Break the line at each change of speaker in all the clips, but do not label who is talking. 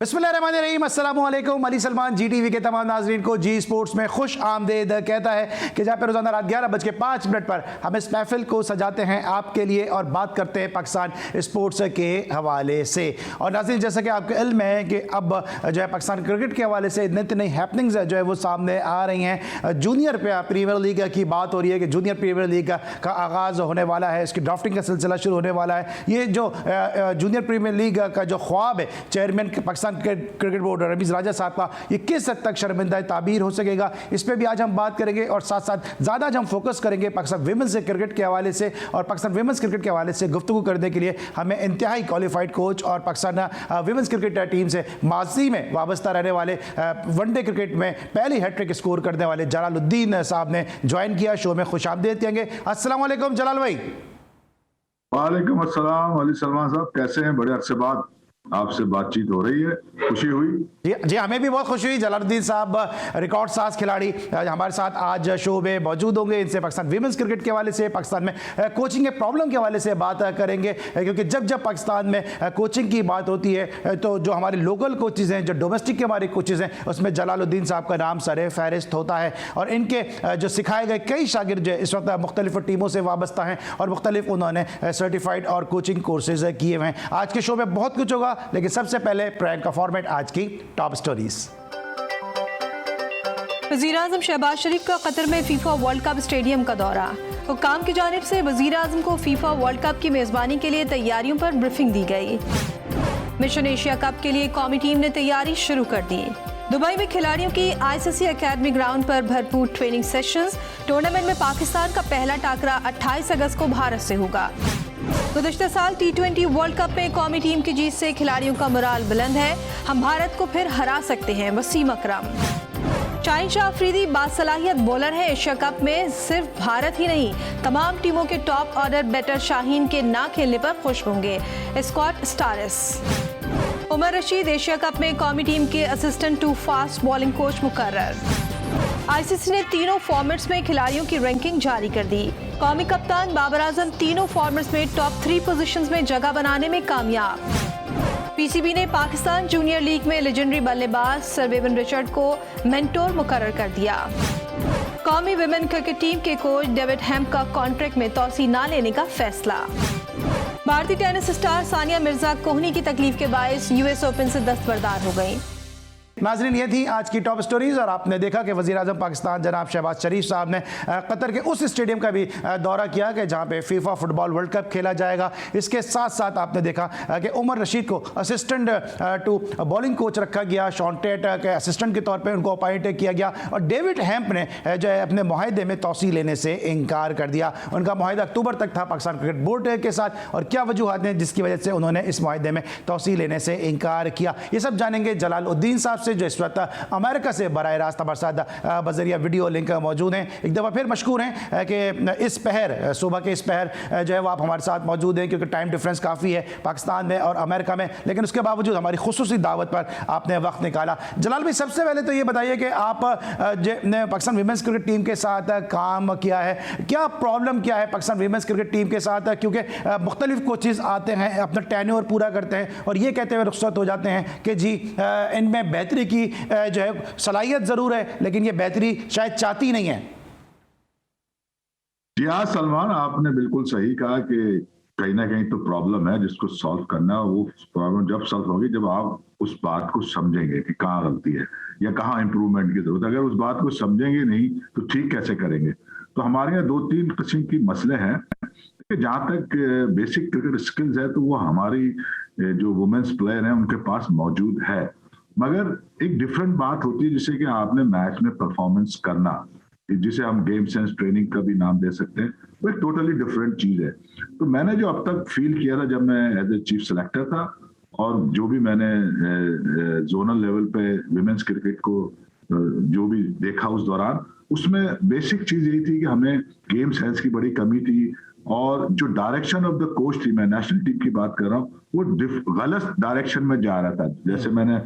बिस्मिल्लाहिर्रहमानिर्रहीम, अस्सलाम वालेकुम। अली सलमान जी टीवी के तमाम नाजरीन को जी स्पोर्ट्स में खुश आमदेद कहता है कि जहाँ पर रोजाना रात 11:05 पर हम इस महफिल को सजाते हैं आपके लिए और बात करते हैं पाकिस्तान स्पोर्ट्स के हवाले से। और नाज़रीन, जैसा कि आपको इल्म है कि अब जो है पाकिस्तान क्रिकेट के हवाले से नित नई हैपनिंग्स जो है वो सामने आ रही हैं। जूनियर प्रीमियर लीग की बात हो रही है कि जूनियर प्रीमियर लीग का आगाज़ होने वाला है, इसकी ड्राफ्टिंग का सिलसिला शुरू होने वाला है। ये जो जूनियर प्रीमियर लीग का जो ख्वाब है chairman Pakistan cricket board Ramiz Raja साहब का, ये किस हद तक शर्मिंदा ताबीर हो सकेगा, इस पर भी आज हम बात करेंगे। और साथ साथ ज़्यादा आज हम फोकस करेंगे पाकिस्तान विमेंस क्रिकेट के हवाले से। और पाकिस्तान विमेंस क्रिकेट के हवाले से गुफ्तगू करने के लिए हमें इंतहाई क्वालिफाइड कोच और पाकिस्तान विमेंस क्रिकेट टीम से माजी में वाबस्ता रहने वाले वनडे क्रिकेट में पहली हैट्रिक स्कोर करने वाले जलालुद्दीन साहब ने ज्वाइन किया। शो में खुश आमदीद कहेंगे। अस्सलाम वालेकुम जलाल भाई।
वालेकुम अस्सलाम। अली सलमान साहब कैसे हैं? बड़े अरसे बाद आपसे बातचीत हो रही है, खुशी हुई।
जी हमें भी बहुत खुशी हुई। जलालुद्दीन साहब रिकॉर्ड साज खिलाड़ी हमारे साथ आज शो में मौजूद होंगे। इनसे पाकिस्तान विमेंस क्रिकेट के हवाले से, पाकिस्तान में कोचिंग के प्रॉब्लम के हवाले से बात करेंगे, क्योंकि जब जब पाकिस्तान में कोचिंग की बात होती है तो जो हमारे लोकल कोचेज़ हैं, जो डोमेस्टिक के हमारे कोचेज़ हैं, उसमें जलालुद्दीन साहब का नाम सरे फहरिस्त होता है। और इनके जो सिखाए गए कई शागिर्द जो इस वक्त मुख्तलिफ टीमों से वाबस्ता हैं और मुख्तलिफ उन्होंने सर्टिफाइड और कोचिंग कोर्सेज किए हुए हैं। आज के शो में बहुत कुछ होगा, लेकिन सबसे पहले प्रैंक का फॉर्मेट, आज की टॉप स्टोरीज।
वज़ीर-ए-आज़म शहबाज शरीफ का कतर में फीफा वर्ल्ड कप स्टेडियम का दौरा। हुक्काम की जानिब से वज़ीर-ए-आज़म को फीफा वर्ल्ड कप की मेज़बानी के लिए तैयारियों पर ब्रीफिंग दी गई। मिशन एशिया कप के लिए कौमी टीम ने तैयारी शुरू कर दी। दुबई में खिलाड़ियों की ICC अकेडमी ग्राउंड पर भरपूर ट्रेनिंग सेशंस। टूर्नामेंट में पाकिस्तान का पहला टाकरा 28 अगस्त को भारत से होगा। गुज़श्ता साल T20 वर्ल्ड कप में कौमी टीम की जीत से खिलाड़ियों का मोराल बुलंद है। हम भारत को फिर हरा सकते हैं, वसीम अकरम। शाहीन शाह अफरीदी बासलाहियत बॉलर है। एशिया कप में सिर्फ भारत ही नहीं, तमाम टीमों के टॉप ऑर्डर बैटर शाहीन के ना खेलने पर खुश होंगे। स्कॉट स्टारस। उमर रशीद एशिया कप में कौमी टीम के assistant to fast bowling coach मुकर्रर। ICC ने तीनों फॉर्मेट्स में खिलाड़ियों की रैंकिंग जारी कर दी। कौमी कप्तान बाबर आजम तीनों फॉर्मेट्स में टॉप 3 पोजीशंस में जगह बनाने में कामयाब। PCB ने पाकिस्तान जूनियर लीग में लेजेंडरी बल्लेबाज सर बेवन रिचर्ड को मेंटोर मुकर्रर कर दिया। कौमी विमेन क्रिकेट टीम के कोच डेविड हेम्प का कॉन्ट्रैक्ट में तौसी न लेने का फैसला। भारतीय टेनिस स्टार सानिया मिर्जा कोहनी की तकलीफ के बायस US ओपन से दस्तबरदार हो गई।
नाज़रीन, ये थी आज की टॉप स्टोरीज। और आपने देखा कि वज़ीर-ए-आज़म पाकिस्तान जनाब शहबाज शरीफ साहब ने कतर के उस स्टेडियम का भी दौरा किया कि जहां पे फीफा फुटबॉल वर्ल्ड कप खेला जाएगा। इसके साथ साथ आपने देखा कि उमर रशीद को असिस्टेंट टू बॉलिंग कोच रखा गया। शॉन टेट के असिस्टेंट के तौर पर उनको अपॉइंट किया गया। और डेविड हेम्प ने जो है अपने मुआहदे में तोसी लेने से इनकार कर दिया। उनका मुआहदा अक्टूबर तक था पाकिस्तान क्रिकेट बोर्ड के साथ, और क्या वजूहत हैं जिसकी वजह से उन्होंने इस मुआहदे में तोसी लेने से इनकार किया, ये सब जानेंगे जलालुद्दीन साहब से, जो इस वक्त अमेरिका से बराह रास्त हमारे साथ बजरिया वीडियो लिंक मौजूद हैं। एक दफ़ा फिर मशकूर हैं कि इस पहर, सुबह के इस पहर जो है वो आप हमारे साथ मौजूद हैं, क्योंकि टाइम डिफरेंस काफ़ी है पाकिस्तान में और अमेरिका में, लेकिन उसके बावजूद हमारी खुसूसी दावत पर आपने वक्त निकाला। जलाल भाई, सबसे पहले तो ये बताइए कि आप ने पाकिस्तान विमेंस क्रिकेट टीम के साथ काम किया है, क्या प्रॉब्लम क्या है पाकिस्तान विमेंस क्रिकेट टीम के साथ? क्योंकि मुख्तलिफ कोचेज़ आते हैं, अपना टेन्योर पूरा करते हैं और ये कहते हुए रुखसत हो जाते हैं कि जी इनमें बेहतरी की जो है सलाहियत जरूर है, लेकिन ये बेहतरी शायद चाहती नहीं है।
जी हाँ सलमान, आपने बिल्कुल सही कहा कि कहीं ना कहीं तो प्रॉब्लम है जिसको सॉल्व करना है। वो प्रॉब्लम जब सॉल्व होगी जब आप उस बात को समझेंगे कि कहाँ गलती है या कहाँ इंप्रूवमेंट की जरूरत है। अगर उस बात को समझेंगे नहीं तो ठीक कैसे करेंगे? तो हमारे यहाँ 2-3 किस्म की मसले हैं कि जहाँ तक बेसिक क्रिकेट स्किल्स है तो वो हमारी जो वुमेन्स प्लेयर हैं उनके पास मौजूद है, मगर एक डिफरेंट बात होती है जिसे कि आपने मैच में परफॉर्मेंस करना, जिसे हम गेम सेंस ट्रेनिंग का भी नाम दे सकते हैं, वो एक टोटली डिफरेंट चीज है। तो मैंने जो अब तक फील किया था जब मैं एज ए चीफ सेलेक्टर था, और जो भी मैंने जोनल लेवल पे विमेंस क्रिकेट को जो भी देखा उस दौरान, उसमें बेसिक चीज यही थी कि हमें गेम सेंस की बड़ी कमी थी। और जो डायरेक्शन ऑफ द कोच थी, मैं नेशनल टीम की बात कर रहा हूँ, वो गलत डायरेक्शन में जा रहा था। जैसे मैंने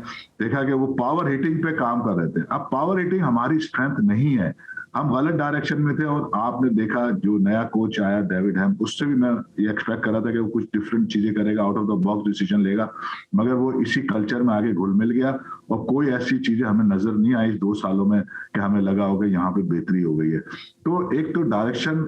देखा कि वो पावर हिटिंग पे काम कर रहे थे। अब पावर हिटिंग हमारी स्ट्रेंथ नहीं है। हम गलत डायरेक्शन में थे और आपने देखा जो नया कोच आया डेविड हैम, उससे भी मैं ये एक्सपेक्ट कर रहा था कि वो कुछ डिफरेंट चीजें करेगा, out of the box decision लेगा, मगर वो इसी कल्चर में आगे घुल मिल गया और कोई ऐसी चीजें हमें नजर नहीं आई इस 2 सालों में कि हमें लगा होगा यहाँ पे बेहतरी हो गई है। तो एक तो डायरेक्शन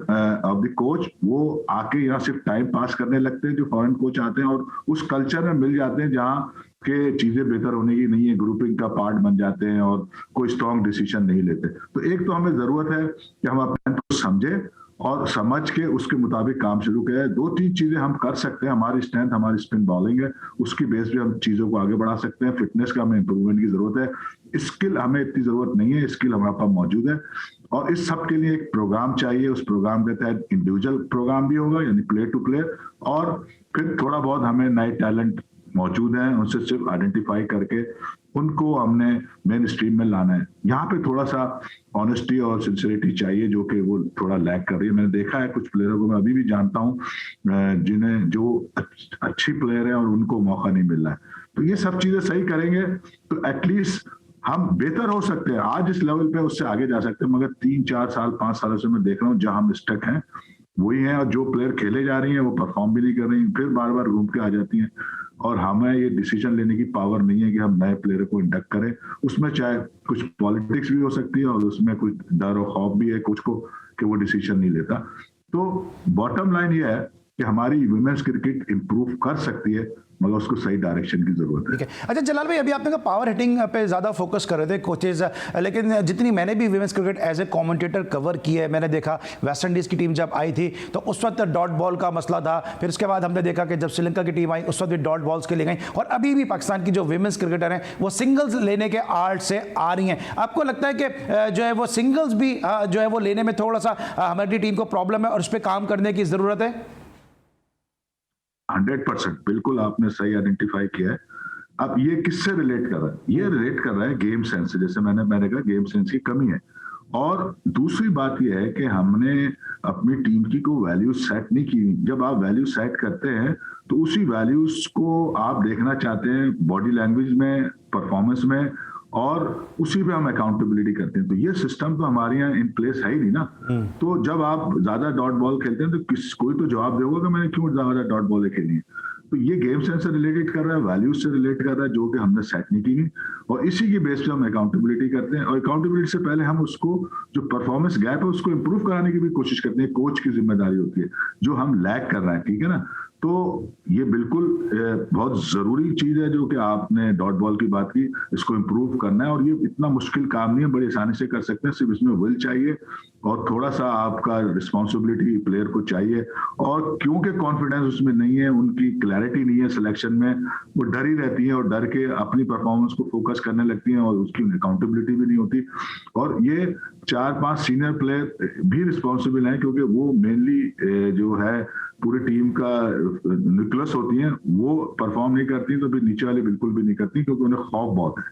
ऑफ द कोच, वो आके यहाँ सिर्फ टाइम पास करने लगते हैं जो फॉरेन कोच आते हैं और उस कल्चर में मिल जाते हैं जहाँ के चीजें बेहतर होने की नहीं है, ग्रुपिंग का पार्ट बन जाते हैं और कोई स्ट्रॉन्ग डिसीजन नहीं लेते। तो एक तो हमें जरूरत है कि हम अपने को समझे और समझ के उसके मुताबिक काम शुरू करें। 2-3 चीजें हम कर सकते हैं, हमारी स्ट्रेंथ हमारी स्पिन बॉलिंग है, उसकी बेस पे हम चीजों को आगे बढ़ा सकते हैं। फिटनेस का हमें इंप्रूवमेंट की जरूरत है, स्किल हमें इतनी जरूरत नहीं है, स्किल हमारे पास मौजूद है और इस सब के लिए एक प्रोग्राम चाहिए। उस प्रोग्राम के तहत इंडिविजुअल प्रोग्राम भी होगा यानी प्लेयर टू प्लेयर, और फिर थोड़ा बहुत हमें नए टैलेंट मौजूद हैं उनसे सिर्फ आइडेंटिफाई करके उनको हमने मेन स्ट्रीम में लाना है। यहाँ पे थोड़ा सा ऑनेस्टी और सिंसियरिटी चाहिए जो कि वो थोड़ा लैक कर रही है। मैंने देखा है कुछ प्लेयरों को, मैं अभी भी जानता हूँ जिन्हें जो अच्छी प्लेयर है और उनको मौका नहीं मिल रहा है। तो ये सब चीजें सही करेंगे तो एटलीस्ट हम बेहतर हो सकते हैं। आज इस लेवल पे उससे आगे जा सकते हैं, मगर 3-4 साल 5 सालों से मैं देख रहा हूँ जहां हम स्टक हैं वही है, और जो प्लेयर खेले जा रही हैं वो परफॉर्म भी नहीं कर रही, फिर बार बार घूम के आ जाती हैं और हमें ये डिसीजन लेने की पावर नहीं है कि हम नए प्लेयर को इंडक्ट करें। उसमें चाहे कुछ पॉलिटिक्स भी हो सकती है और उसमें कुछ डर और खौफ भी है कुछ को कि वो डिसीजन नहीं लेता। तो बॉटम लाइन ये है कि हमारी वुमेन्स क्रिकेट इंप्रूव कर सकती है, मगर उसको सही डायरेक्शन की जरूरत है।
ठीक है। अच्छा जलाल भाई, अभी आपने कहा पावर हिटिंग पे ज़्यादा फोकस कर रहे थे कोचेज, लेकिन जितनी मैंने भी women's cricket as a commentator cover की है, मैंने देखा वेस्ट इंडीज़ की टीम जब आई थी तो उस वक्त डॉट बॉल का मसला था, फिर उसके बाद हमने देखा कि जब श्रीलंका की टीम आई उस वक्त भी डॉट बॉल्स के लिए गई, और अभी भी पाकिस्तान की जो विमेंस क्रिकेटर हैं वो सिंगल्स लेने के आर्ट से आ रही हैं। आपको लगता है कि जो है वो सिंगल्स भी जो है वो लेने में थोड़ा सा हमारी टीम को प्रॉब्लम है और उस पर काम करने की ज़रूरत है?
100% बिल्कुल आपने सही आइडेंटिफाई किया है। अब ये किससे रिलेट कर रहा है? ये रिलेट कर रहा है गेम सेंस से, जैसे मैंने कहा गेम सेंस की कमी है। और दूसरी बात यह है कि हमने अपनी टीम की को वैल्यू सेट नहीं की। जब आप वैल्यू सेट करते हैं तो उसी वैल्यूज को आप देखना चाहते हैं बॉडी लैंग्वेज में, परफॉर्मेंस में, और उसी पे हम अकाउंटेबिलिटी करते हैं। तो ये सिस्टम तो हमारे यहाँ इन प्लेस है ही नहीं ना। तो जब आप ज्यादा डॉट बॉल खेलते हैं तो कोई तो जवाब देगा कि मैंने क्यों ज्यादा डॉट बॉल खेली है। तो ये गेम सेंस से रिलेटेड कर रहा है, वैल्यूज से रिलेट कर रहा है जो कि हमने सेट नहीं की, और इसी की बेस पे हम अकाउंटेबिलिटी करते हैं। और अकाउंटेबिलिटी से पहले हम उसको जो परफॉर्मेंस गैप है उसको इंप्रूव कराने की भी कोशिश करते हैं। कोच की जिम्मेदारी होती है जो हम लैक कर रहे हैं, ठीक है ना। तो ये बिल्कुल बहुत जरूरी चीज है जो कि आपने डॉट बॉल की बात की, इसको इंप्रूव करना है। और ये इतना मुश्किल काम नहीं है, बड़ी आसानी से कर सकते हैं, सिर्फ इसमें विल चाहिए और थोड़ा सा आपका रिस्पॉन्सिबिलिटी प्लेयर को चाहिए। और क्योंकि कॉन्फिडेंस उसमें नहीं है, उनकी क्लैरिटी नहीं है सिलेक्शन में, वो डरी रहती है और डर के अपनी परफॉर्मेंस को फोकस करने लगती हैं और उसकी अकाउंटेबिलिटी भी नहीं होती। और ये 4-5 सीनियर प्लेयर भी रिस्पॉन्सिबल हैं क्योंकि वो मेनली जो है पूरी टीम का न्यूक्लियस होती हैं, वो परफॉर्म नहीं करती तो फिर नीचे वाले बिल्कुल भी नहीं करती क्योंकि उन्हें खौफ बहुत है।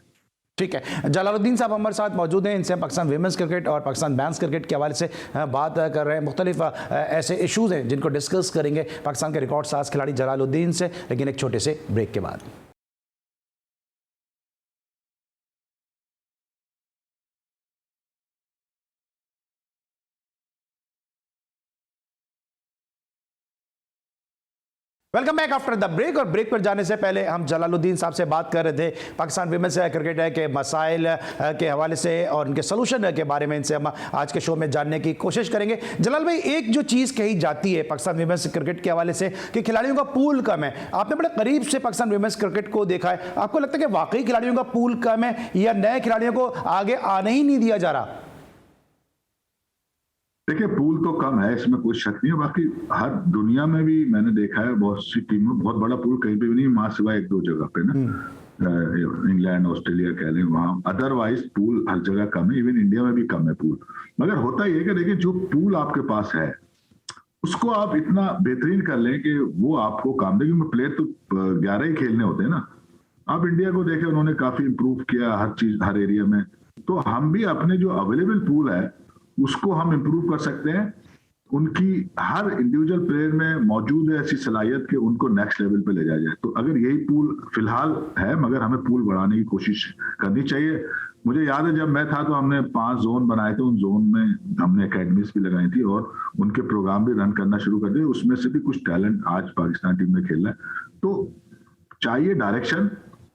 ठीक है, जलालुद्दीन साहब हमारे साथ मौजूद हैं, इनसे पाकिस्तान विमेंस क्रिकेट और पाकिस्तान मेंस क्रिकेट के हवाले से बात कर रहे हैं। मुख्तलिफ ऐसे इशूज़ हैं जिनको डिस्कस करेंगे पाकिस्तान के रिकॉर्ड साज खिलाड़ी जलालुद्दीन से, लेकिन एक छोटे से ब्रेक के बाद। Welcome back after the break. और ब्रेक पर जाने से पहले हम जलालुद्दीन साहब से बात कर रहे थे पाकिस्तान विमेंस क्रिकेट के मसाइल के हवाले से और उनके सोल्यूशन के बारे में इनसे हम आज के शो में जानने की कोशिश करेंगे। जलाल भाई, एक जो चीज़ कही जाती है पाकिस्तान विमेंस क्रिकेट के हवाले से कि खिलाड़ियों का पूल कम है, आपने बड़े करीब से पाकिस्तान विमेंस क्रिकेट को देखा है, आपको लगता है कि वाकई खिलाड़ियों का पूल कम है या नए खिलाड़ियों को आगे आने ही नहीं दिया जा रहा?
देखिए, पूल तो कम है, इसमें कोई शक नहीं है। बाकी हर दुनिया में भी मैंने देखा है बहुत सी टीमों में बहुत बड़ा पूल कहीं पे भी नहीं, मां सिवाय 1-2 जगह पे ना, इंग्लैंड ऑस्ट्रेलिया कह लें, वहां अदरवाइज पूल हर जगह कम है। इवन इंडिया में भी कम है पूल। मगर होता यह कि देखिए, जो पूल आपके पास है उसको आप इतना बेहतरीन कर लें कि वो आपको काम दे, क्योंकि प्लेयर तो 11 ही खेलने होते हैं ना। आप इंडिया को देखें, उन्होंने काफी इंप्रूव किया हर चीज, हर एरिया में। तो हम भी अपने जो अवेलेबल पूल है उसको हम इंप्रूव कर सकते हैं। उनकी हर इंडिविजुअल प्लेयर में मौजूद है ऐसी सलाहियत कि उनको नेक्स्ट लेवल पे ले जाया जाए। तो अगर यही पूल फिलहाल है, मगर हमें पूल बढ़ाने की कोशिश करनी चाहिए। मुझे याद है जब मैं था तो हमने 5 जोन बनाए थे, उन जोन में हमने एकेडमीज भी लगाई थी और उनके प्रोग्राम भी रन करना शुरू कर दिए। उसमें से भी कुछ टैलेंट आज पाकिस्तान टीम में खेल रहा है। तो चाहिए डायरेक्शन,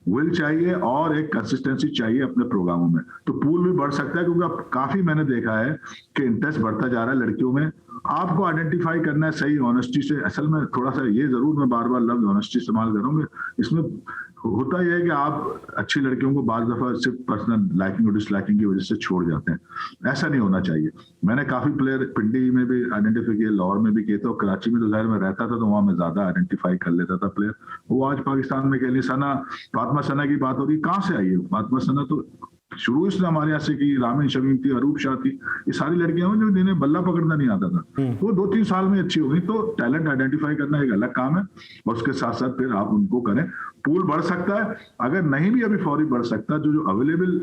विल चाहिए और एक कंसिस्टेंसी चाहिए अपने प्रोग्रामों में। तो पूल भी बढ़ सकता है, क्योंकि अब काफी मैंने देखा है कि इंटरेस्ट बढ़ता जा रहा है लड़कियों में। आपको आइडेंटिफाई करना है सही ऑनेस्टी से। असल में थोड़ा सा ये जरूर, मैं बार बार लफ्ज ऑनेस्टी इस्तेमाल करूंगा, इसमें होता यह है कि आप अच्छी लड़कियों को बार दफा सिर्फ पर्सनल लाइकिंग और डिसलाइकिंग की वजह से छोड़ जाते हैं। ऐसा नहीं होना चाहिए। मैंने काफी प्लेयर पिंडी में भी आइडेंटिफाई किए, लाहौर में भी किए थे, और कराची में तो जाहिर में रहता था तो वहां मैं ज्यादा आइडेंटिफाई कर लेता था प्लेयर। वो आज पाकिस्तान में खेली। सना, फातिमा सना की बात होगी, कहाँ से आई है फातिमा सना? तो शुरू इसने हमारे यहाँ से की, रामिन शमीम थी, अरूप शाह थी, ये सारी लड़कियां हैं जो जिन्हें बल्ला पकड़ना नहीं आता था, वो 2-3 साल में अच्छी हो गई। तो टैलेंट आइडेंटिफाई करना एक अलग काम है और उसके साथ साथ फिर आप उनको करें। पूल बढ़ सकता है, अगर नहीं भी अभी फौरी बढ़ सकता, जो अवेलेबल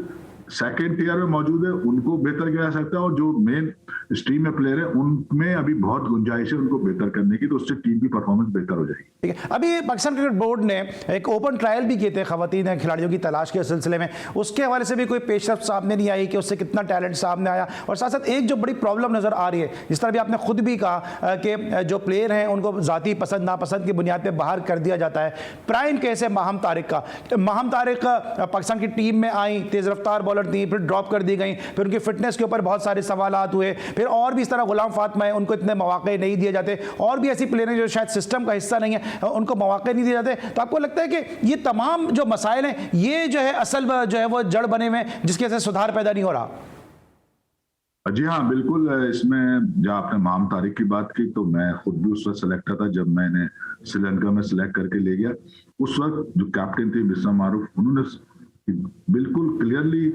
सेकेंड टियर में मौजूद है उनको बेहतर किया जा सकता है, और जो मेन स्ट्रीम में प्लेयर है उनमें अभी बहुत गुंजाइश है उनको बेहतर करने की, तो उससे टीम की परफॉर्मेंस बेहतर हो जाएगी।
ठीक है, अभी पाकिस्तान क्रिकेट बोर्ड ने एक ओपन ट्रायल भी किए थे खवातीन खिलाड़ियों की तलाश के सिलसिले में। उसके हवाले से भी कोई पेशरफ्त सामने नहीं आई कि उससे कितना टैलेंट सामने आया। और साथ साथ एक जो बड़ी प्रॉब्लम नजर आ रही है, जिस तरह भी आपने खुद भी कहा कि जो प्लेयर हैं उनको जाती पसंद नापसंद की बुनियाद पर बाहर कर दिया जाता है। प्राइम केस है माहम तारिक का। माहम तारिक पाकिस्तान की टीम में आई, तेज रफ्तार बॉलर थी, फिर ड्रॉप कर दी गई, फिर उनकी फिटनेस के ऊपर बहुत सारे सवालात हुए। फिर और भी इस तरह गुलाम फातिमा है, उनको इतने मौके नहीं दिए जाते, और भी ऐसी प्लेयर हैं जो शायद सिस्टम का हिस्सा नहीं है, उनको मौके नहीं दिए जाते। तो आपको लगता है कि ये तमाम जो मसाइल हैं, ये जो है असल जो है वो जड़ बने हुए, जिसकी वजह से सुधार पैदा नहीं हो रहा?
जी हाँ, बिल्कुल। इसमें जब आपने माम तारिक की बात की, तो मैं खुद भी उस वक्त सिलेक्टर था जब मैंने श्रीलंका में सिलेक्ट करके ले गया। उस वक्त जो कैप्टन थी बिस्मा मारूफ, उन्होंने बिल्कुल क्लियरली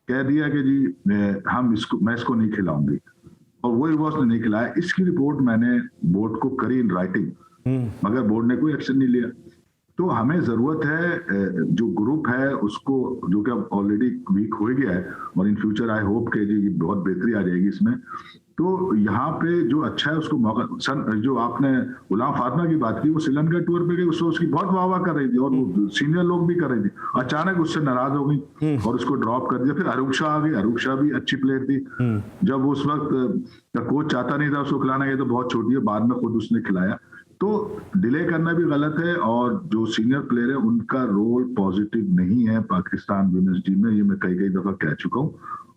कह दिया कि जी मैं इसको नहीं खिलाऊंगी, और वही वो उसने नहीं खिलाया। इसकी रिपोर्ट मैंने बोर्ड को करी इन राइटिंग, मगर बोर्ड ने कोई एक्शन नहीं लिया। तो हमें जरूरत है जो ग्रुप है उसको, जो कि अब ऑलरेडी वीक हो गया है, और इन फ्यूचर आई होप के जी बहुत बेहतरी आ जाएगी इसमें। तो यहाँ पे जो अच्छा है उसको मौका। जो आपने गुलाम फातिमा की बात की, वो श्रीलंका टूर पे गई, उसकी बहुत वाह कर रही थी और वो सीनियर लोग भी कर रही थी। अचानक उससे नाराज हो गई और उसको ड्रॉप कर दिया। फिर अरूप शाह आ गई, अरूप शाह भी अच्छी प्लेयर थी। जब उस वक्त कोच चाहता नहीं था उसको खिलाना, ये तो बहुत छोटी है, बाद में खुद उसने खिलाया। तो डिले करना भी गलत है, और जो सीनियर प्लेयर है उनका रोल पॉजिटिव नहीं है पाकिस्तान वुमेन्स टीम में, ये मैं कई दफा कह चुका हूं,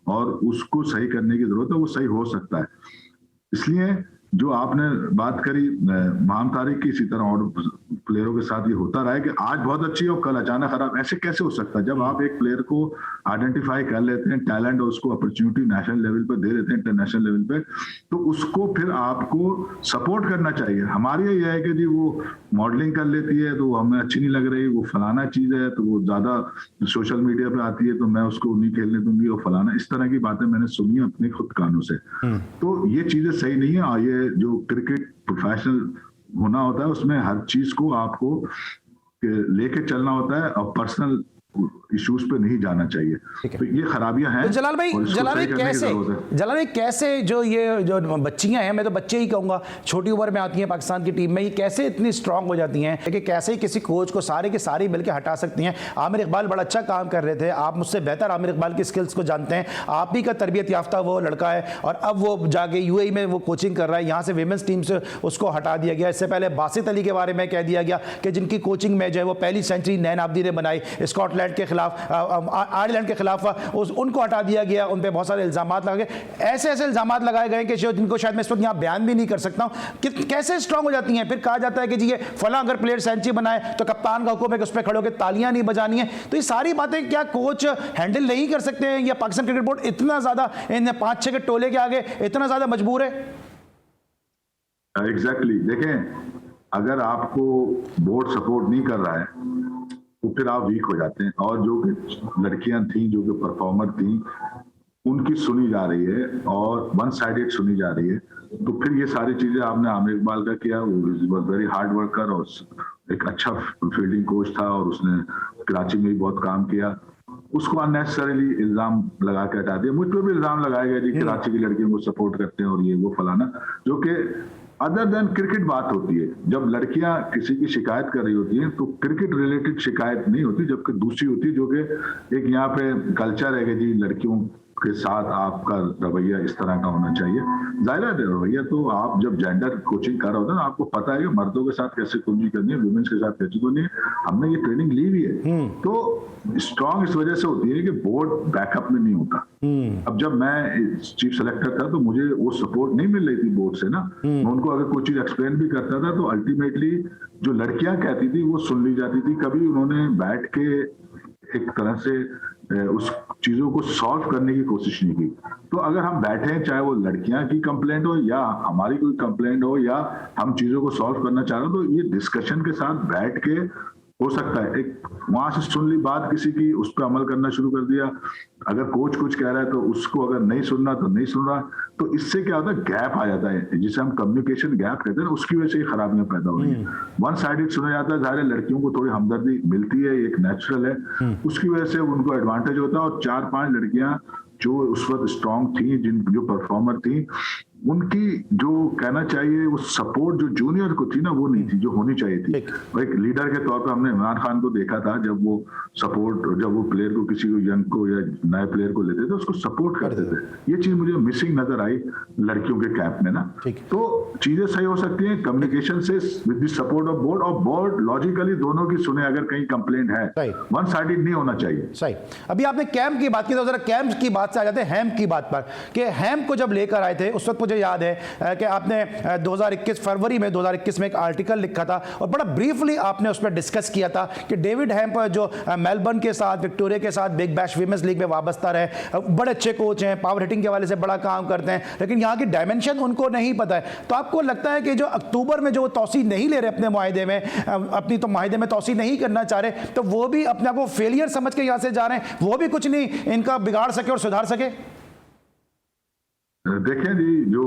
और उसको सही करने की जरूरत है। वो सही हो सकता है। इसलिए जो आपने बात करी माम तारिक की, इसी तरह और प्लेयरों के साथ ये होता रहा है कि आज बहुत अच्छी और कल अचानक खराब। ऐसे कैसे हो सकता है? जब आप एक प्लेयर को आइडेंटिफाई कर लेते हैं टैलेंट, और उसको अपॉर्चुनिटी नेशनल लेवल पे दे देते हैं, इंटरनेशनल लेवल पे, तो उसको फिर आपको सपोर्ट करना चाहिए। हमारी ये है कि जी वो मॉडलिंग कर लेती है तो हमें अच्छी नहीं लग रही, वो फलाना चीज है, तो वो ज्यादा सोशल मीडिया पे आती है तो मैं उसको नहीं खेलने दूंगी, और फलाना, इस तरह की बातें मैंने सुनी है अपने खुद कानों से। तो ये चीजें सही नहीं है। ये जो क्रिकेट प्रोफेशनल होना होता है उसमें हर चीज को आपको लेके चलना होता है, और पर्सनल इश्यूज पे नहीं जाना चाहिए। तो ये खराबियां हैं।
तो जलाल भाई कैसे जो ये जो बच्चियां हैं, मैं तो बच्चे ही कहूंगा, छोटी उम्र में आती हैं पाकिस्तान की टीम में, ये कैसे इतनी स्ट्रांग हो जाती हैं कि कैसे ही किसी कोच को सारे के सारी मिलकर हटा सकती हैं? आमिर इकबाल बड़ा अच्छा काम कर रहे थे, आप मुझसे बेहतर आमिर इकबाल की स्किल्स को जानते हैं। आप ही का तरबियत याफ्ता वो लड़का है, और अब वो जाके यूएई में वो कोचिंग कर रहा है, यहाँ से विमेंस टीम से उसको हटा दिया गया। इससे पहले बासित अली के बारे में कह दिया गया कि जिनकी कोचिंग में जो है वो पहली सेंचुरी नैन आबदी ने बनाई स्कॉटलैंड के खिलाफ, आयरलैंड के खिलाफ, उनको हटा दिया गया। उन पे बहुत सारे इल्जामात लगाए गए, ऐसे इल्जामात लगाए गए कि जिनको शायद मैं इस वक्त यहाँ बयान भी नहीं कर सकता हूँ कि कैसे स्ट्रांग हो जाती हैं। फिर कहा जाता है कि जी ये फला अगर प्लेयर सेंचुरी बनाए तो कप्तान का हुक्म है कि उस पर खड़े होकर तालियां नहीं बजानी है। तो ये सारी बातें क्या कोच हैंडल नहीं कर सकते हैं, या पाकिस्तान क्रिकेट बोर्ड इतना ज्यादा इन 5-6 के टोले के आगे इतना ज्यादा मजबूर है?
एग्जैक्टली। देखें, अगर आपको बोर्ड सपोर्ट नहीं कर रहा है तो फिर आप वीक हो जाते हैं, और जो कि लड़कियां थी, जो कि परफॉर्मर थी, उनकी सुनी जा रही है और वन साइडेड सुनी जा रही है। तो फिर ये सारी चीजें आपने आमिर इकबाल का किया, वो वेरी हार्ड वर्कर और एक अच्छा फील्डिंग कोच था, और उसने कराची में भी बहुत काम किया। उसको अननेसेसरीली इल्जाम लगा के हटा दिया। मुझ पर भी इल्जाम लगाया गया जी कराची की लड़कियों को सपोर्ट करते हैं और ये वो फलाना, जो कि अदर देन क्रिकेट बात होती है। जब लड़कियां किसी की शिकायत कर रही होती हैं तो क्रिकेट रिलेटेड शिकायत नहीं होती, जबकि दूसरी होती है जो कि एक यहाँ पे कल्चर है कि जी लड़कियों के साथ आपका रवैया इस तरह का होना चाहिए। जाहिर है रवैया तो आप जब जेंडर कोचिंग कर रहे होते हैं ना, आपको पता है कि मर्दों के साथ कैसे कोचिंग करनी है, वुमेन्स के साथ कैसे करनी है, हमने ये ट्रेनिंग ली हुई है। तो स्ट्रांग इस वजह से होती है कि बोर्ड बैकअप में नहीं होता। अब जब मैं चीफ सेलेक्टर था तो मुझे वो सपोर्ट नहीं मिल रही थी बोर्ड से ना, मैं उनको अगर कोई चीज एक्सप्लेन भी करता था तो अल्टीमेटली जो लड़कियां कहती थी वो सुन ली जाती थी। कभी उन्होंने बैठ के एक तरह से उस चीजों को सॉल्व करने की कोशिश नहीं की। तो अगर हम बैठे हैं, चाहे वो लड़कियां की कंप्लेंट हो या हमारी कोई कंप्लेंट हो या हम चीजों को सॉल्व करना चाह रहे हो, तो ये डिस्कशन के साथ बैठ के हो सकता है। एक वहां से सुन ली बात किसी की, उस पर अमल करना शुरू कर दिया। अगर कोच कुछ कह रहा है तो उसको अगर नहीं सुनना तो नहीं सुन रहा, तो इससे क्या होता है, गैप आ जाता है, जिसे हम कम्युनिकेशन गैप कहते हैं। उसकी वजह से ये खराबियां पैदा हो रही है। वन साइडेड सुना जाता है, जाहिर लड़कियों को थोड़ी हमदर्दी मिलती है, एक नेचुरल है, उसकी वजह से उनको एडवांटेज होता है। और 4-5 लड़कियां जो उस वक्त स्ट्रांग थी, जो परफॉर्मर थी, उनकी जो कहना चाहिए वो सपोर्ट जो जूनियर को थी ना, वो नहीं थी जो होनी चाहिए थी। एक लीडर के तौर पर हमने इमरान खान को देखा था, जब वो सपोर्ट, जब वो प्लेयर को, किसी को यंग को या नए प्लेयर को लेते थे उसको सपोर्ट करते थे। ये चीज मुझे मिसिंग नजर आई लड़कियों के कैंप में ना। तो चीजें सही हो सकती हैं कम्युनिकेशन से with the support of board, और बोर्ड लॉजिकली दोनों की सुने। अगर कहीं कंप्लेंट है, वन साइडेड नहीं होना चाहिए।
सही। अभी आपने कैंप की बात की तो जरा कैंप की बात से आ जाते हैं हैम की बात पर, कि हैम को जब लेकर आए थे उस वक्त मुझे याद है कि आपने 2021 फरवरी में 2021 में एक आर्टिकल लिखा था और बड़ा ब्रीफली आपने उस पर डिस्कस किया था कि डेविड हैम जो मेलबर्न के साथ, विक्टोरिया के साथ बिग बैश विमेंस लीग में वाबस्ता रहे, बड़े अच्छे कोच हैं, पावर हिटिंग के वाले से बड़ा काम करते हैं, लेकिन यहाँ की डायमेंशन उनको नहीं पता है। तो आपको लगता है कि जो अक्टूबर में जो तौसी नहीं ले रहे अपने मुआहदे में, अपनी तो मुआहदे में तौसी नहीं करना चाह रहे, तो वो भी अपने आप को फेलियर समझ के यहाँ से जा रहे हैं, वो भी कुछ नहीं इनका बिगाड़ सके और सुधार सके?
देखें जी, जो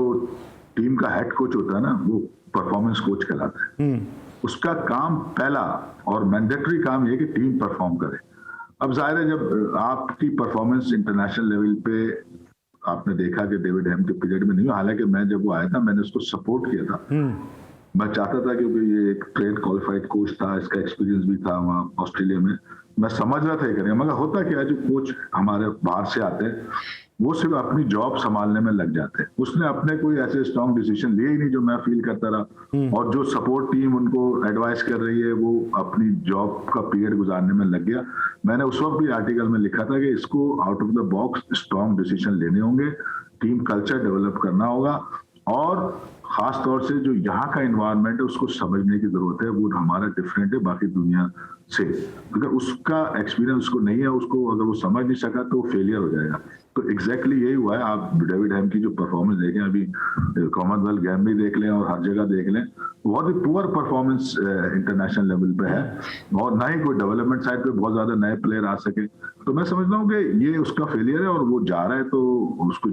टीम का हेड कोच होता है ना, वो परफॉर्मेंस कोच कहलाता है। उसका काम पहला और मैंडेटरी काम ये कि टीम परफॉर्म करे। अब जाहिर है जब आपकी परफॉर्मेंस इंटरनेशनल लेवल पे, आपने देखा कि डेविड हैम के पीरियड में नहीं, हालांकि मैं जब वो आया था मैंने उसको सपोर्ट किया था। मैं चाहता था क्योंकि ये एक ट्रेन क्वालिफाइड कोच था, इसका एक्सपीरियंस भी था वहाँ ऑस्ट्रेलिया में, मैं समझ रहा था करेंगे। मगर होता क्या है, जो कोच हमारे बाहर से आते हैं वो सिर्फ अपनी जॉब संभालने में लग जाते हैं। उसने अपने कोई ऐसे स्ट्रॉन्ग डिसीजन लिए ही नहीं जो मैं फील करता रहा, और जो सपोर्ट टीम उनको एडवाइस कर रही है वो अपनी जॉब का पीरियड गुजारने में लग गया। मैंने उस वक्त भी आर्टिकल में लिखा था कि इसको out of the box strong decision लेने होंगे, टीम कल्चर डेवलप करना होगा, और खास तौर से जो यहाँ का एनवायरनमेंट है उसको समझने की जरूरत है। वो हमारा डिफरेंट है बाकी दुनिया से। अगर उसका एक्सपीरियंस उसको नहीं है, उसको अगर वो समझ नहीं सका तो फेलियर हो जाएगा। तो एग्जैक्टली यही हुआ है। आप डेविड हैम की जो परफॉर्मेंस देखें, अभी कॉमनवेल्थ गेम भी देख लें और हर जगह देख लें, बहुत ही पुअर परफॉर्मेंस इंटरनेशनल लेवल पे है, और ना ही कोई डेवलपमेंट साइड पे बहुत ज्यादा नए प्लेयर आ सके। तो मैं समझता हूँ कि ये उसका फेलियर है, और वो जा रहा है तो उसको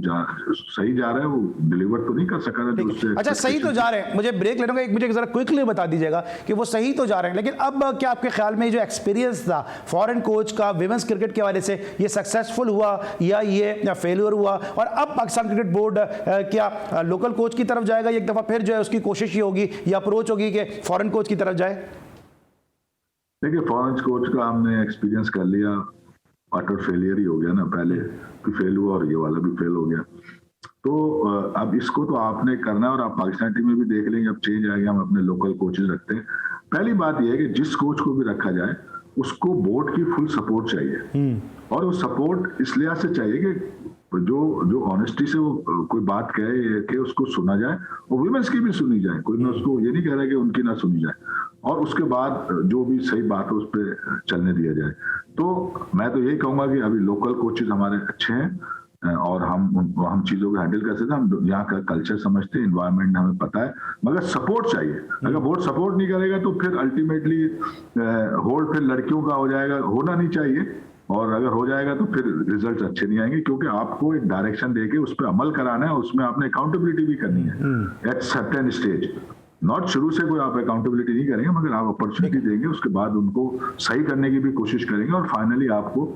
सही जा रहा है, वो डिलीवर तो नहीं कर सका था।
अच्छा, सही तो जा रहे हैं, मुझे ब्रेक लेना होगा, मुझे जरा क्विकली बता दीजिएगा कि वो सही तो जा रहे हैं, लेकिन अब क्या आपके ख्याल में जो एक्सपीरियंस था फॉरेन कोच का विमेंस क्रिकेट के हवाले से, ये सक्सेसफुल हुआ या ये फेलियर हुआ? और अब पाकिस्तान क्रिकेट बोर्ड क्या लोकल कोच की तरफ जाएगा, एक दफा फिर जो है उसकी कोशिश ये होगी या अप्रोच होगी कि फॉरेन कोच की तरफ जाए?
देखिए, फॉरेन कोच का हमने एक्सपीरियंस कर लिया, अटर फेलियर ही हो गया ना, पहले भी फेल हुआ और ये वाला भी फेल हो गया। तो अब इसको तो आपने करना है, और आप पाकिस्तान टीम में भी देख लेंगे, अब चेंज आ गया, हम अपने लोकल कोचेज रखते हैं। पहली बात यह है कि जिस कोच को भी रखा जाए उसको बोर्ड की फुल सपोर्ट चाहिए, और वो सपोर्ट इस लिहाज से चाहिए कि जो ऑनेस्टी से वो कोई बात कहे कि उसको सुना जाए, और वुमेन्स की भी सुनी जाए। कोई मैं उसको ये नहीं कह रहा कि उनकी ना सुनी जाए, और उसके बाद जो भी सही बात है उस पर चलने दिया जाए। तो मैं तो यही कहूंगा कि अभी लोकल कोचेज हमारे अच्छे हैं, और हम चीजों को हैंडल कर सकते हैं, हम यहाँ का कल्चर समझते हैं, एनवायरनमेंट हमें पता है, मगर सपोर्ट चाहिए। अगर बोर्ड सपोर्ट नहीं करेगा तो फिर अल्टीमेटली होल्ड फिर लड़कियों का हो जाएगा, होना नहीं चाहिए, और अगर हो जाएगा तो फिर रिजल्ट अच्छे नहीं आएंगे, क्योंकि आपको एक डायरेक्शन देके उस पर अमल कराना है, उसमें आपने अकाउंटेबिलिटी भी करनी है एट सर्टेन स्टेज। नॉट शुरू से कोई आप अकाउंटेबिलिटी नहीं करेंगे, मगर आप अपॉर्चुनिटी देंगे, उसके बाद उनको सही करने की भी कोशिश करेंगे और फाइनली आपको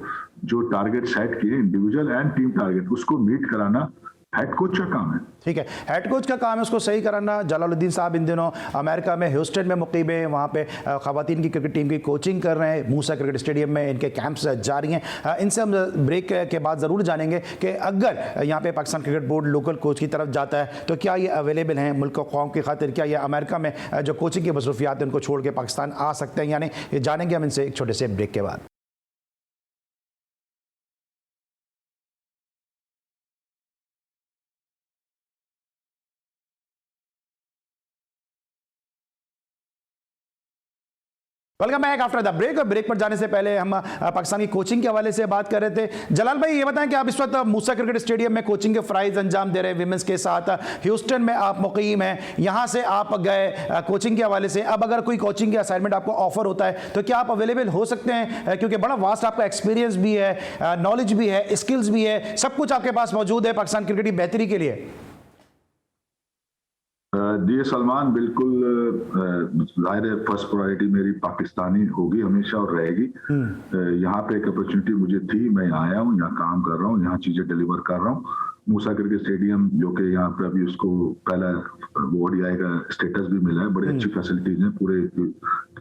जो टारगेट सेट किए इंडिविजुअल एंड टीम टारगेट उसको मीट कराना हेड कोच का काम है।
ठीक है, हेड कोच का काम है उसको सही कराना। जलालुद्दीन साहब इन दिनों अमेरिका में ह्यूस्टन में मुकीम है, वहाँ पे खवातीन की क्रिकेट टीम की कोचिंग कर रहे हैं। मूसा क्रिकेट स्टेडियम में इनके कैंप्स जारी हैं। इनसे हम ब्रेक के बाद ज़रूर जानेंगे कि अगर यहाँ पे Pakistan cricket board local coach की तरफ जाता है तो क्या ये अवेलेबल हैं मुल्क कौम की खातिर, क्या ये अमेरिका में जो कोचिंग की मसरूफियात है उनको छोड़ के पाकिस्तान आ सकते हैं या नहीं, ये जानेंगे हम इनसे एक छोटे से ब्रेक के बाद। Welcome back after the break. Break पर जाने से पहले हम पाकिस्तान की कोचिंग के हवाले से बात कर रहे थे। जलाल भाई ये बताएं कि आप इस वक्त मूसा क्रिकेट स्टेडियम में कोचिंग के फ़राइज़ अंजाम दे रहे हैं विमेंस के साथ, ह्यूस्टन में आप मुकीम हैं, यहाँ से आप गए कोचिंग के हवाले से। अब अगर कोई कोचिंग के असाइनमेंट आपको ऑफर होता है तो क्या आप अवेलेबल हो सकते हैं, क्योंकि बड़ा वास्ट आपका एक्सपीरियंस भी है, नॉलेज भी है, स्किल्स भी है, सब कुछ आपके पास मौजूद है पाकिस्तान क्रिकेट की बेहतरी के लिए।
जी सलमान, बिल्कुल जाहिर है फर्स्ट प्रायोरिटी मेरी पाकिस्तानी होगी हमेशा और रहेगी। यहाँ पे एक अपॉर्चुनिटी मुझे थी, मैं यहाँ आया हूँ, यहाँ काम कर रहा हूँ, यहाँ चीजें डिलीवर कर रहा हूँ। मूसा क्रिकेट स्टेडियम जो कि यहाँ पे अभी उसको पहला ODI का स्टेटस भी मिला है, बड़ी अच्छी फैसिलिटीज हैं, पूरे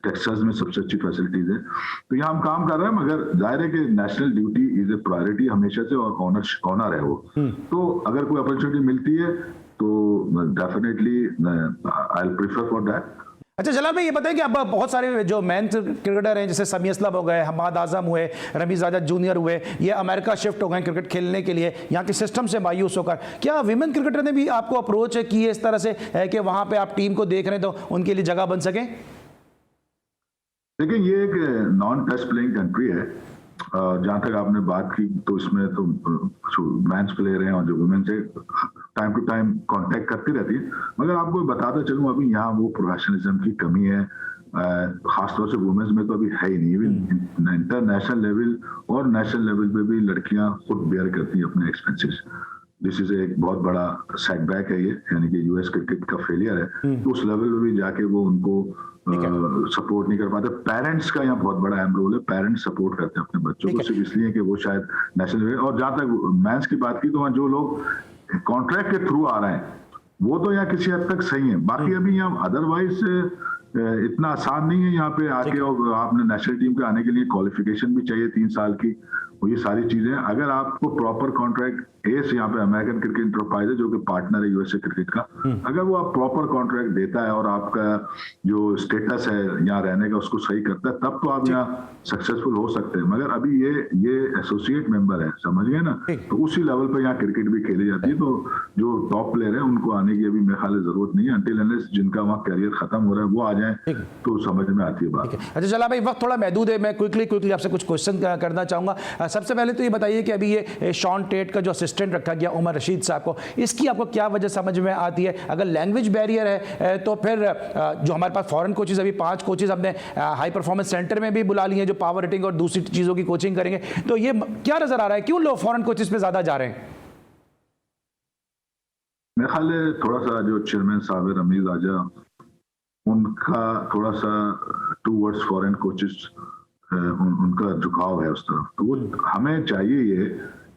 टेक्सास में सबसे अच्छी फैसिलिटीज है, तो यहाँ हम काम कर रहे हैं। मगर जाहिर है कि national duty is a priority हमेशा से और ऑनर है वो। तो अगर कोई अपॉर्चुनिटी मिलती है तो definitely I will prefer for that.
अच्छा जलाल भाई ये बताएं कि अब बहुत सारे जो मैन क्रिकेटर हैं जैसे समी असलम हो गए, हमाद आजम हुए, रमीज आजाद जूनियर हुए, ये अमेरिका शिफ्ट हो गए क्रिकेट खेलने के लिए यहाँ के सिस्टम से मायूस होकर। क्या विमेन क्रिकेटर ने भी आपको अप्रोच की है इस तरह से है कि वहाँ पे आप टीम को देख रहे हैं तो उनके लिए जगह बन सके?
देखिए ये एक नॉन टेस्ट प्लेइंग कंट्री है, जहाँ तक आपने बात की तो इसमें तो मेंस प्लेयर हैं और जो वुमेन से टाइम टू टाइम कांटेक्ट करती रहती है। मगर आपको बताता चलूं अभी यहाँ वो प्रोफेशनलिज्म की कमी है, खासतौर से वुमेन्स में तो अभी है ही नहीं। इंटरनेशनल लेवल और नेशनल लेवल पे भी लड़कियां खुद बेयर करती हैं अपने एक्सपेंसेस। दिस इज एक बहुत बड़ा सेटबैक है ये, यानी कि यूएस क्रिकेट का फेलियर है। तो उस लेवल पे भी जाके वो उनको सपोर्ट नहीं कर पाते। पेरेंट्स का यहाँ बहुत बड़ा अहम रोल है, पेरेंट्स सपोर्ट करते हैं अपने बच्चों को सिर्फ इसलिए कि वो शायद नेशनल लेवल। और जहाँ तक मैच की बात की तो वहाँ जो लोग कॉन्ट्रैक्ट के थ्रू आ रहे हैं वो तो यहाँ किसी हद तक सही है, बाकी अभी यहाँ अदरवाइज इतना आसान नहीं है यहाँ पे आके। और आपने नेशनल टीम पे आने के लिए क्वालिफिकेशन भी चाहिए 3 साल की, और ये सारी चीजें अगर आपको प्रॉपर कॉन्ट्रैक्ट एस यहाँ पे अमेरिकन क्रिकेट इंटरप्राइज है जो कि पार्टनर है यूएसए क्रिकेट का, अगर वो आप प्रॉपर कॉन्ट्रैक्ट देता है और आपका जो स्टेटस है यहाँ रहने का उसको सही करता है, तब तो आप यहाँ सक्सेसफुल हो सकते हैं। मगर अभी ये एसोसिएट मेंबर है, समझ गए ना, तो उसी लेवल पे यहाँ क्रिकेट भी खेली जाती है। तो जो टॉप प्लेयर है उनको आने की अभी मेरे ख्याल से जरूरत नहीं है, अनटिल अनलेस जिनका वहाँ करियर खत्म हो रहा है वो आ जाए तो समझ में आती है बात।
अच्छा जलाल भाई वक्त थोड़ा महदूद है, मैं क्विकली आपसे कुछ क्वेश्चन करना चाहूंगा। सबसे पहले तो ये बताइए कि अभी ये शॉन टेट का जो असिस्टेंट रखा गया उमर रशीद साहब को, इसकी आपको क्या वजह समझ में आती है? अगर लैंग्वेज बैरियर है तो फिर जो हमारे पास फॉरेन कोचेज अभी 5 कोचेज हमने हाई परफॉर्मेंस सेंटर में भी बुला लिए हैं जो पावर हिटिंग और दूसरी चीज़ों की कोचिंग करेंगे, तो ये क्या नजर आ रहा है, क्यों लोग फॉरेन कोचेज पे ज़्यादा जा रहे हैं?
मेरे ख्याल है थोड़ा सा जो चेयरमैन साहब है रमीज आजाद, उनका थोड़ा सा टूवर्ड्स फॉरेन कोचेस उनका झुकाव है उस तरफ। तो वो हमें चाहिए ये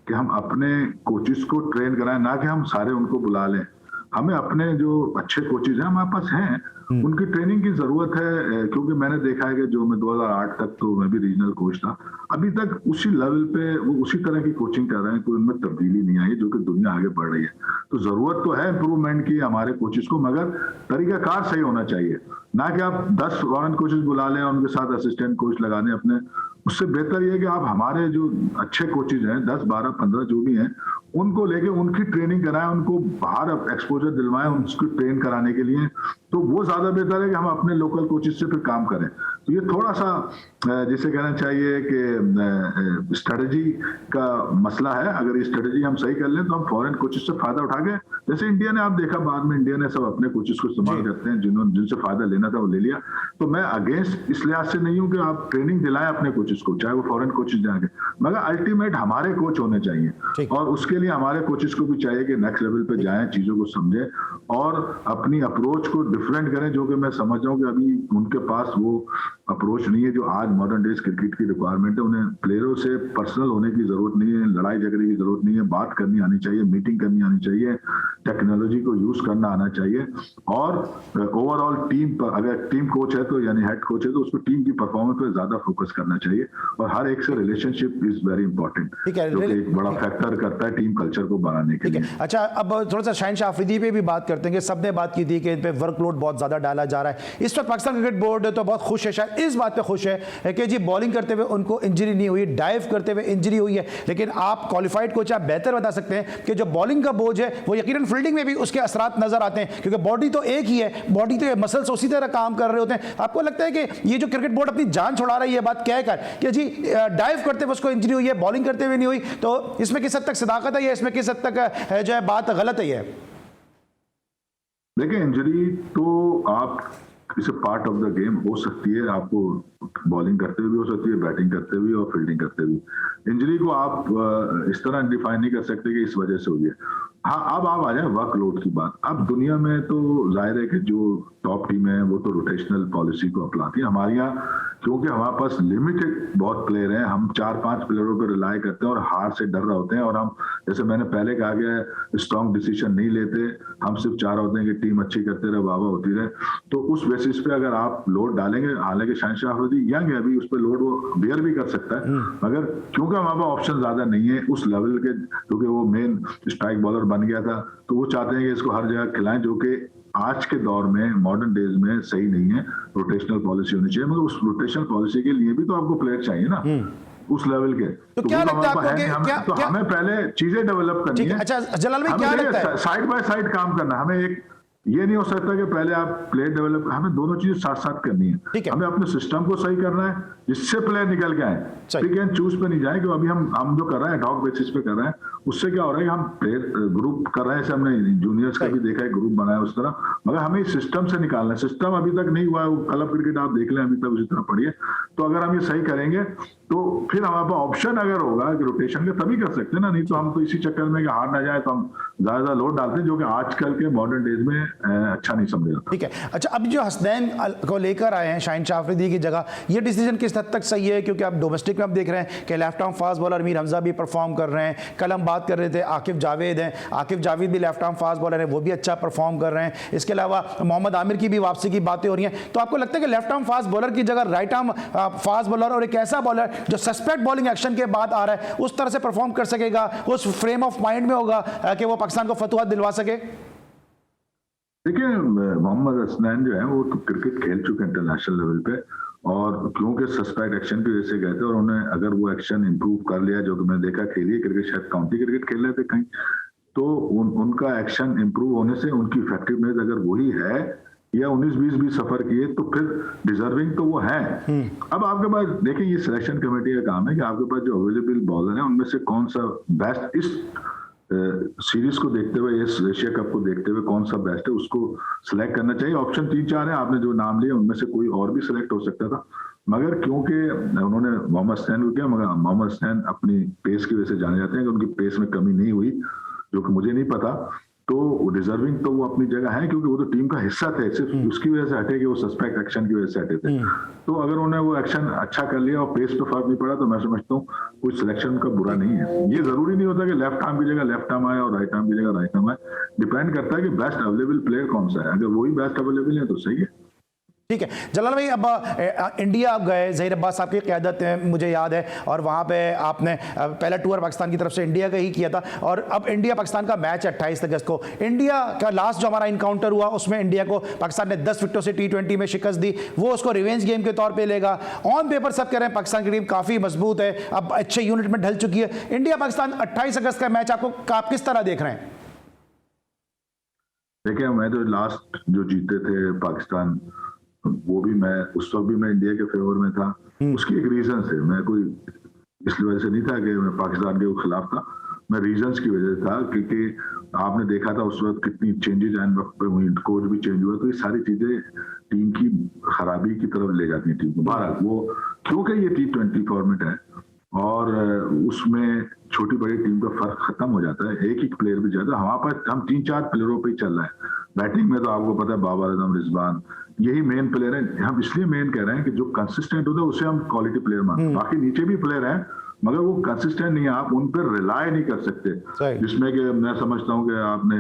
कि हम अपने कोचेस को ट्रेन कराएं, ना कि हम सारे उनको बुला लें। हमें अपने जो अच्छे कोचेज हैं हमारे पास हैं उनकी ट्रेनिंग की जरूरत है, क्योंकि मैंने देखा है कि जो मैं 2008 तक तो मैं भी रीजनल कोच था, अभी तक उसी लेवल पे वो उसी तरह की कोचिंग कर रहे हैं, कोई उनमें तब्दीली नहीं आई, जो कि दुनिया आगे बढ़ रही है। तो जरूरत तो है इंप्रूवमेंट की हमारे कोचेस को, मगर तरीकाकार सही होना चाहिए, ना कि आप 10 फॉरेन कोचेस बुला लें और उनके साथ असिस्टेंट कोच लगा दें अपने। उससे बेहतर ये है कि आप हमारे जो अच्छे कोचेज हैं 10, 12, 15 जो भी हैं उनको लेके उनकी ट्रेनिंग कराएं, उनको बाहर एक्सपोजर दिलवाएं उनको ट्रेन कराने के लिए। तो वो ज्यादा बेहतर है कि हम अपने लोकल कोचेज से फिर काम करें। तो ये थोड़ा सा जिसे कहना चाहिए कि स्ट्रेटजी का मसला है। अगर ये स्ट्रेटजी हम सही कर लें तो हम फॉरेन कोचेस से फायदा उठा के, जैसे इंडिया ने आप देखा बाद में इंडिया ने सब अपने कोचेस को इस्तेमाल करते हैं, जिनसे फायदा लेना था वो ले लिया। तो मैं अगेंस्ट इस लिहाज से नहीं हूं कि आप ट्रेनिंग दिलाएं अपने कोचेस को, चाहे वो फॉरेन कोचेस जाएंगे, मगर अल्टीमेट हमारे कोच होने चाहिए और उसके लिए हमारे कोचेस को भी चाहिए कि नेक्स्ट लेवल पे जाएं, चीजों को समझें और अपनी अप्रोच को डिफरेंट करें, जो कि मैं समझ रहा हूं कि अभी उनके पास वो अप्रोच नहीं है जो आज मॉडर्न डेज क्रिकेट की रिक्वायरमेंट है। उन्हें प्लेयरों से पर्सनल होने की जरूरत नहीं है, लड़ाई झगड़े की जरूरत नहीं है, बात करनी आनी चाहिए, मीटिंग करनी आनी चाहिए, टेक्नोलॉजी को यूज करना आना चाहिए और ओवरऑल टीम पर, अगर टीम कोच है तो यानी हेड कोच है तो उसको टीम की परफॉर्मेंस पे ज्यादा फोकस करना चाहिए और हर एक से रिलेशनशिप इज वेरी इंपॉर्टेंट, जो कि एक बड़ा फैक्टर करता है टीम कल्चर को बनाने के लिए।
अच्छा, अब थोड़ा सा शाहीन शाह अफरीदी पे भी बात करते हैं कि सबने बात की थी कि इन पे वर्कलोड बहुत ज्यादा डाला जा रहा है। इस वक्त पाकिस्तान क्रिकेट बोर्ड तो बहुत खुश है, शायद इस बात पे खुश है कि जी बॉलिंग करते हुए उनको इंजरी नहीं हुई, डाइव करते हुए इंजरी हुई है, लेकिन आप क्वालिफाइड कोच, आप बेहतर बता सकते हैं कि जो बॉलिंग का बोझ है वो यकीनन फील्डिंग में भी उसके असरात नजर आते हैं, क्योंकि बॉडी तो एक ही है, बॉडी तो मसल्स उसी तरह काम कर रहे होते हैं। आपको लगता है कि ये जो क्रिकेट बोर्ड अपनी जान छुड़ा रही है बात कह कर कि जी डाइव करते हुए उसको इंजरी हुई है, बॉलिंग करते हुए नहीं हुई, तो इसमें किस हद तक सदाकत है या इसमें किस हद तक जो है बात गलत है?
देखिए, इंजरी तो आप इसे पार्ट ऑफ द गेम हो सकती है, आपको बॉलिंग करते हुए हो सकती है, बैटिंग करते हुए और फील्डिंग करते हुए। इंजरी को आप इस तरह डिफाइन नहीं कर सकते कि इस वजह से हुई है। हाँ, अब आप आ जाए वर्कलोड की बात। अब दुनिया में तो जाहिर है कि जो टॉप टीम है वो तो रोटेशनल पॉलिसी को अपनाती है। हमारे यहाँ क्योंकि हमारे पास लिमिटेड बहुत प्लेयर हैं, हम 4-5 प्लेयरों पर रिलाई करते हैं और हार से डर रहे होते हैं और हम, जैसे मैंने पहले कहा गया, स्ट्रॉन्ग डिसीजन नहीं लेते। हम सिर्फ चाह रहे होते हैं कि टीम अच्छी करते रहे, वाह होती रहे। तो उस बेसिस पे अगर आप लोड डालेंगे, हालांकि शाहीन शाह अफरीदी यंग है अभी, उस पर लोड वो बियर भी कर सकता है, मगर क्योंकि हमारे पास ऑप्शन ज्यादा नहीं है उस लेवल के, क्योंकि वो मेन स्ट्राइक बॉलर बन गया था, तो वो चाहते हैं कि इसको हर जगह खिलाएं, जो कि आज के दौर में मॉडर्न डेज में सही नहीं है। रोटेशनल पॉलिसी होनी चाहिए, मगर उस रोटेशनल पॉलिसी के लिए भी तो आपको प्लेयर चाहिए ना उस लेवल के।
तो क्या लगता है आपको कि
हमें पहले चीजें डेवलप करनी है।
अच्छा जलाल भाई, क्या लगता है
साइड बाय साइड काम करना, हमें एक ये नहीं हो सकता कि पहले आप प्लेयर डेवलप, हमें दोनों चीजें साथ साथ करनी है। हमें अपने सिस्टम को सही करना है जिससे प्लेयर निकल के आए, पिक एंड चूज पे नहीं जाए। कि अभी हम जो कर रहे हैं एडहॉक बेसिस पे कर रहे हैं, उससे क्या हो रहा है कि हम प्लेयर ग्रुप कर रहे हैं, जैसे हमने जूनियर्स का भी देखा है ग्रुप बनाया उस तरह, मगर हमें इस सिस्टम से निकालना है। सिस्टम अभी तक नहीं हुआ है, क्लब क्रिकेट आप देख लें अभी तक उसी तरह पड़ी है। तो अगर हम ये सही करेंगे तो फिर हमारे पास ऑप्शन अगर होगा कि रोटेशन के, तभी कर सकते हैं ना, नहीं तो हम तो इसी चक्कर में कि हार ना जाए तो हम ज्यादा लोड डालते हैं, जो कि आजकल के मॉडर्न डेज में अच्छा नहीं समझ आता।
ठीक है। अच्छा, अब जो हसनैन को लेकर आए हैं शाहीन शाह अफरीदी की जगह, ये डिसीजन किस हद तक सही है? क्योंकि आप डोमेस्टिक में आप देख रहे हैं कि left arm fast bowler Mir Hamza भी परफॉर्म कर रहे हैं। कल हम बात कर रहे थे आकिफ जावेद हैं, आकिफ जावेद भी लेफ्ट आर्म फास्ट बॉलर हैं, वो भी अच्छा परफॉर्म कर रहे हैं। इसके अलावा मोहम्मद आमिर की भी वापसी की बातें हो रही हैं। तो आपको लगता है कि लेफ्ट आर्म फास्ट बॉलर की जगह राइट आर्म फास्ट बॉलर और एक ऐसा बॉलर जो सस्पेक्ट बॉलिंग एक्शन के बाद आ रहा है उस तरह से परफॉर्म कर सकेगा, उस फ्रेम ऑफ माइंड में होगा कि वो पाकिस्तान को फतुहा दिलवा सके?
देखिए, मोहम्मद हसनैन जो है वो तो क्रिकेट खेल चुके इंटरनेशनल लेवल पे, और क्योंकि सस्पेक्ट एक्शन की वजह से गए थे और उन्हें अगर वो एक्शन इंप्रूव कर लिया, जो कि मैंने देखा खेलिए क्रिकेट, शायद काउंटी क्रिकेट खेल रहे थे कहीं, तो उनका एक्शन इंप्रूव होने से उनकी इफेक्टिवनेस अगर वही है या 19-20 भी सफर किए तो फिर डिजर्विंग तो वो है। अब आपके पास देखिए, ये सिलेक्शन कमेटी का काम है कि आपके पास जो अवेलेबल बॉलर है उनमें से कौन सा बेस्ट, इस सीरीज को देखते हुए, इस एशिया कप को देखते हुए कौन सा बेस्ट है उसको सिलेक्ट करना चाहिए। ऑप्शन 3-4 है, आपने जो नाम लिए उनमें से कोई और भी सिलेक्ट हो सकता था, मगर क्योंकि उन्होंने मोहम्मद हसनैन को किया, मगर मोहम्मद हसनैन अपनी पेस की वजह से जाने जाते हैं कि उनकी पेस में कमी नहीं हुई, जो कि मुझे नहीं पता। तो डिजर्विंग तो वो अपनी जगह है, क्योंकि वो तो टीम का हिस्सा थे, सिर्फ उसकी वजह से हटे कि वो सस्पेक्ट एक्शन की वजह से हटे थे। तो अगर उन्होंने वो एक्शन अच्छा कर लिया और पेस पे फर्क नहीं पड़ा, तो मैं समझता हूँ कोई सिलेक्शन का बुरा नहीं है। ये जरूरी नहीं होता कि लेफ्ट आर्म की जगह लेफ्ट आर्म आए और राइट आर्म की जगह राइट आर्म आए, डिपेंड करता है कि बेस्ट अवेलेबल प्लेयर कौन सा है। अगर वही बेस्ट अवेलेबल है तो सही है।
ठीक है जलाल भाई, अब इंडिया आप गए, ज़हीर अब्बास साहब की क़यादत में मुझे याद है, और वहाँ पे आपने पहला टूर पाकिस्तान की तरफ से इंडिया का ही किया था, और अब इंडिया पाकिस्तान का मैच 28 अगस्त को। इंडिया का लास्ट जो हमारा इनकाउंटर हुआ उसमें इंडिया को पाकिस्तान ने 10 विकेटों से T20 में शिकस्त दी, वो उसको रिवेंज गेम के तौर पर लेगा। ऑन पेपर सब कह रहे हैं पाकिस्तान की टीम काफ़ी मजबूत है, अब अच्छे यूनिट में ढल चुकी है। इंडिया पाकिस्तान 28 अगस्त का मैच आप किस तरह देख रहे हैं?
देखिए, मैं तो लास्ट जो जीते थे पाकिस्तान वो भी मैं उस वक्त भी मैं इंडिया के फेवर में था। उसकी एक रीजन है, मैं कोई इसलिए वजह से नहीं था कि मैं पाकिस्तान के खिलाफ था, मैं रीजंस की वजह से था, क्योंकि आपने देखा था उस वक्त कितनी चेंजेस एंड वक्त पे हुई, कोच भी चेंज हुआ, तो ये सारी चीजें टीम की खराबी की तरफ ले जाती है टीम को। बहरहाल वो क्योंकि ये T20 फॉर्मेट है और उसमें छोटी बड़ी टीम का फर्क खत्म हो जाता है, एक ही प्लेयर भी जाता है। हमारे पास हम 3-4 प्लेयरों पे ही चल रहा है। बैटिंग में तो आपको पता है बाबर आजम, रिजवान, यही मेन प्लेयर है। हम इसलिए मेन कह रहे हैं कि जो कंसिस्टेंट होता है उसे हम क्वालिटी प्लेयर मानते हैं। बाकी नीचे भी प्लेयर हैं मगर वो कंसिस्टेंट नहीं है, आप उन पर रिलाय नहीं कर सकते। जिसमें कि मैं समझता हूं कि आपने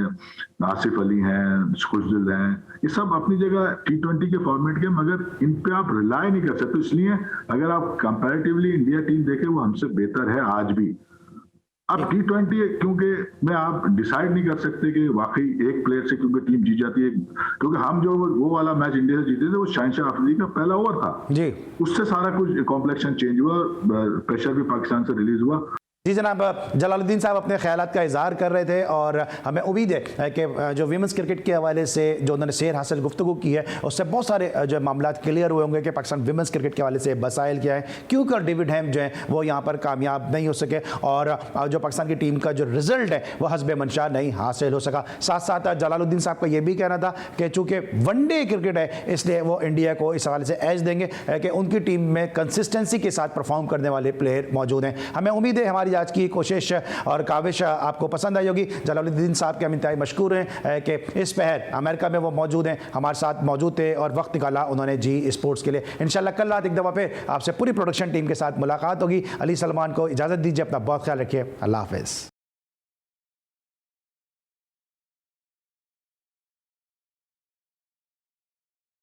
आसिफ अली हैं, खुशदिल हैं, ये सब अपनी जगह T20 के फॉर्मेट के, मगर इन पे आप रिलाय नहीं कर सकते। इसलिए अगर आप कंपैरेटिवली इंडिया टीम देखें वो हमसे बेहतर है आज भी। अब T20 क्योंकि मैं आप डिसाइड नहीं कर सकते कि वाकई एक प्लेयर से क्योंकि टीम जीत जाती है, क्योंकि हम जो वो वाला मैच इंडिया से जीते थे वो शहनशाह अफरीदी का पहला ओवर था जी, उससे सारा कुछ कॉम्प्लेक्शन चेंज हुआ, प्रेशर भी पाकिस्तान से रिलीज हुआ।
जी जनाब, जलालुद्दीन साहब अपने ख्यालात का इजहार कर रहे थे और हमें उम्मीद है कि जो वीमेंस क्रिकेट के हवाले से जो उन्होंने शेर हासिल गुफ्तगू की है उससे बहुत सारे जो मामला क्लियर हुए होंगे कि पाकिस्तान वीमेंस क्रिकेट के हवाले से मसाइल क्या है, क्यों कर डेविड हैम जो है वो यहाँ पर कामयाब नहीं हो सके और जो पाकिस्तान की टीम का जो रिजल्ट है वो हस्बे मंशा नहीं हासिल हो सका। साथ साथ जलालुद्दीन साहब का ये भी कहना था कि चूँकि वनडे क्रिकेट है इसलिए वो इंडिया को इस हवाले से एज देंगे कि उनकी टीम में कंसिस्टेंसी के साथ परफॉर्म करने वाले प्लेयर मौजूद हैं। हमें उम्मीद है हमारी आज की कोशिश और काविश आपको पसंद आई होगी। जलालुद्दीन साहब के हम इंतहाई मशकूर हैं कि इस पहर अमेरिका में वो मौजूद हैं, हमारे साथ मौजूद थे और वक्त निकाला उन्होंने जी स्पोर्ट्स के लिए। इंशाल्लाह कल रात एक दफ़ा फिर आपसे पूरी प्रोडक्शन टीम के साथ मुलाकात होगी। अली सलमान को इजाज़त दीजिए, अपना बहुत ख्याल रखिए, अल्लाह हाफ़िज़।